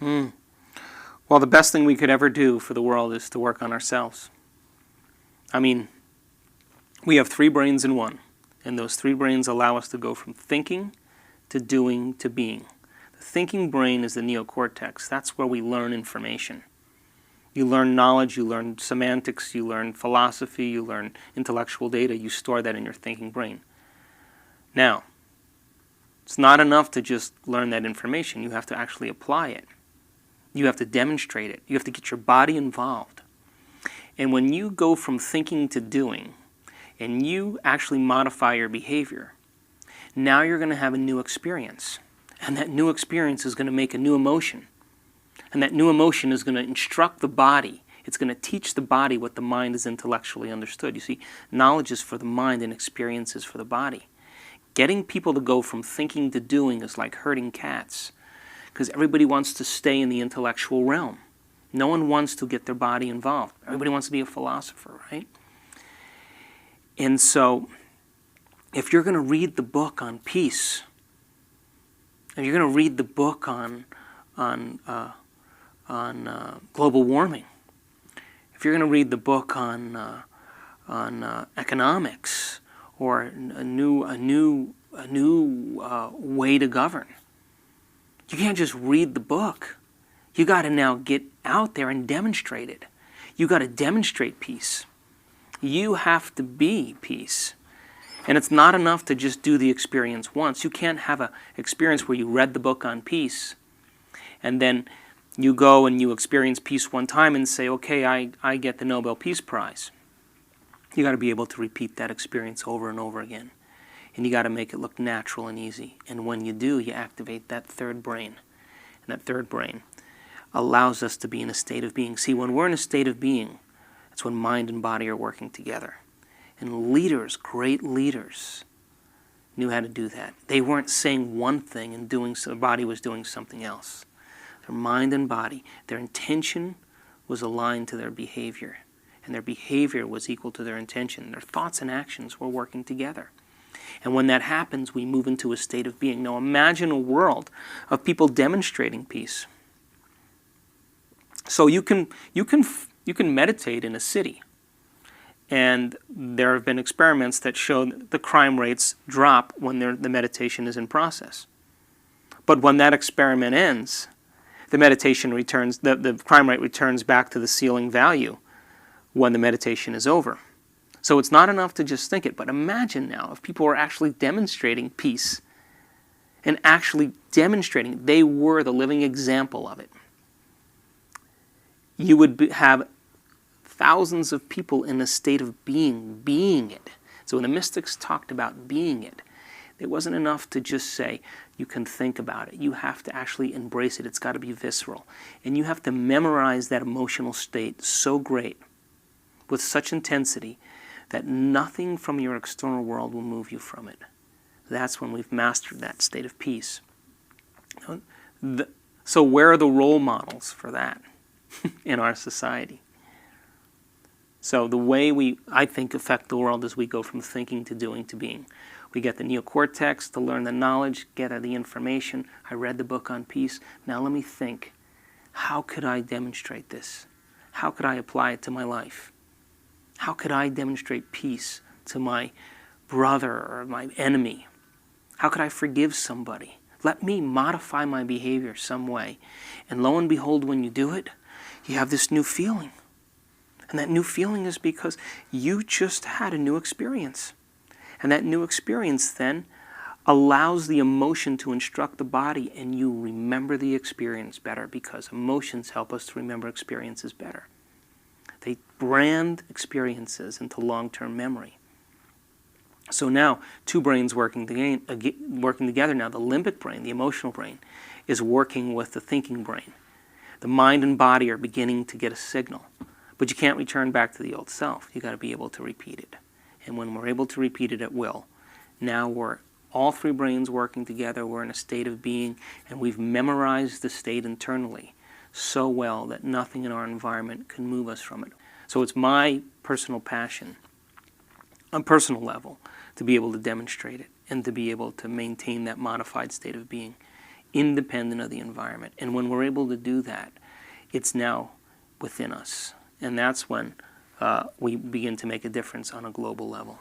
Well, the best thing we could ever do for the world is to work on ourselves. I mean, we have 3 brains in one, and those 3 brains allow us to go from thinking to doing to being. The thinking brain is the neocortex. That's where we learn information. You learn knowledge, you learn semantics, you learn philosophy, you learn intellectual data. You store that in your thinking brain. Now, it's not enough to just learn that information. You have to actually apply it. You have to demonstrate it. You have to get your body involved. And when you go from thinking to doing, and you actually modify your behavior, now you're going to have a new experience. And that new experience is going to make a new emotion. And that new emotion is going to instruct the body. It's going to teach the body what the mind has intellectually understood. You see, knowledge is for the mind and experience is for the body. Getting people to go from thinking to doing is like herding cats, because everybody wants to stay in the intellectual realm. No one wants to get their body involved. Everybody wants to be a philosopher, right? And so, if you're going to read the book on peace, if you're going to read the book on global warming, if you're going to read the book on economics or a new way to govern, you can't just read the book. You got to now get out there and demonstrate it. You got to demonstrate peace. You have to be peace. And it's not enough to just do the experience once. You can't have an experience where you read the book on peace and then you go and you experience peace one time and say, okay, I get the Nobel Peace Prize. You got to be able to repeat that experience over and over again. And you got to make it look natural and easy. And when you do, you activate that 3rd brain. And that 3rd brain allows us to be in a state of being. See, when we're in a state of being, that's when mind and body are working together. And leaders, great leaders, knew how to do that. They weren't saying one thing and doing so, their body was doing something else. Their mind and body, their intention was aligned to their behavior. And their behavior was equal to their intention. Their thoughts and actions were working together. And when that happens, we move into a state of being. Now imagine a world of people demonstrating peace. So you can meditate in a city. And there have been experiments that show that the crime rates drop when the meditation is in process. But when that experiment ends, the meditation returns, the crime rate returns back to the ceiling value when the meditation is over. So it's not enough to just think it, but imagine now if people were actually demonstrating peace and actually demonstrating they were the living example of it. You would have thousands of people in a state of being it. So when the mystics talked about being it, it wasn't enough to just say you can think about it. You have to actually embrace it. It's got to be visceral. And you have to memorize that emotional state so great, with such intensity, that nothing from your external world will move you from it. That's when we've mastered that state of peace. So where are the role models for that in our society? So the way I think, affect the world is we go from thinking to doing to being. We get the neocortex to learn the knowledge, get the information. I read the book on peace. Now let me think, how could I demonstrate this? How could I apply it to my life? How could I demonstrate peace to my brother or my enemy? How could I forgive somebody? Let me modify my behavior some way. And lo and behold, when you do it, you have this new feeling. And that new feeling is because you just had a new experience. And that new experience then allows the emotion to instruct the body, and you remember the experience better, because emotions help us to remember experiences better. They brand experiences into long-term memory. So now, 2 brains working together now. The limbic brain, the emotional brain, is working with the thinking brain. The mind and body are beginning to get a signal. But you can't return back to the old self. You've got to be able to repeat it. And when we're able to repeat it at will, now we're all 3 brains working together. We're in a state of being, and we've memorized the state internally so well that nothing in our environment can move us from it. So it's my personal passion, on a personal level, to be able to demonstrate it and to be able to maintain that modified state of being independent of the environment. And when we're able to do that, it's now within us. And that's when we begin to make a difference on a global level.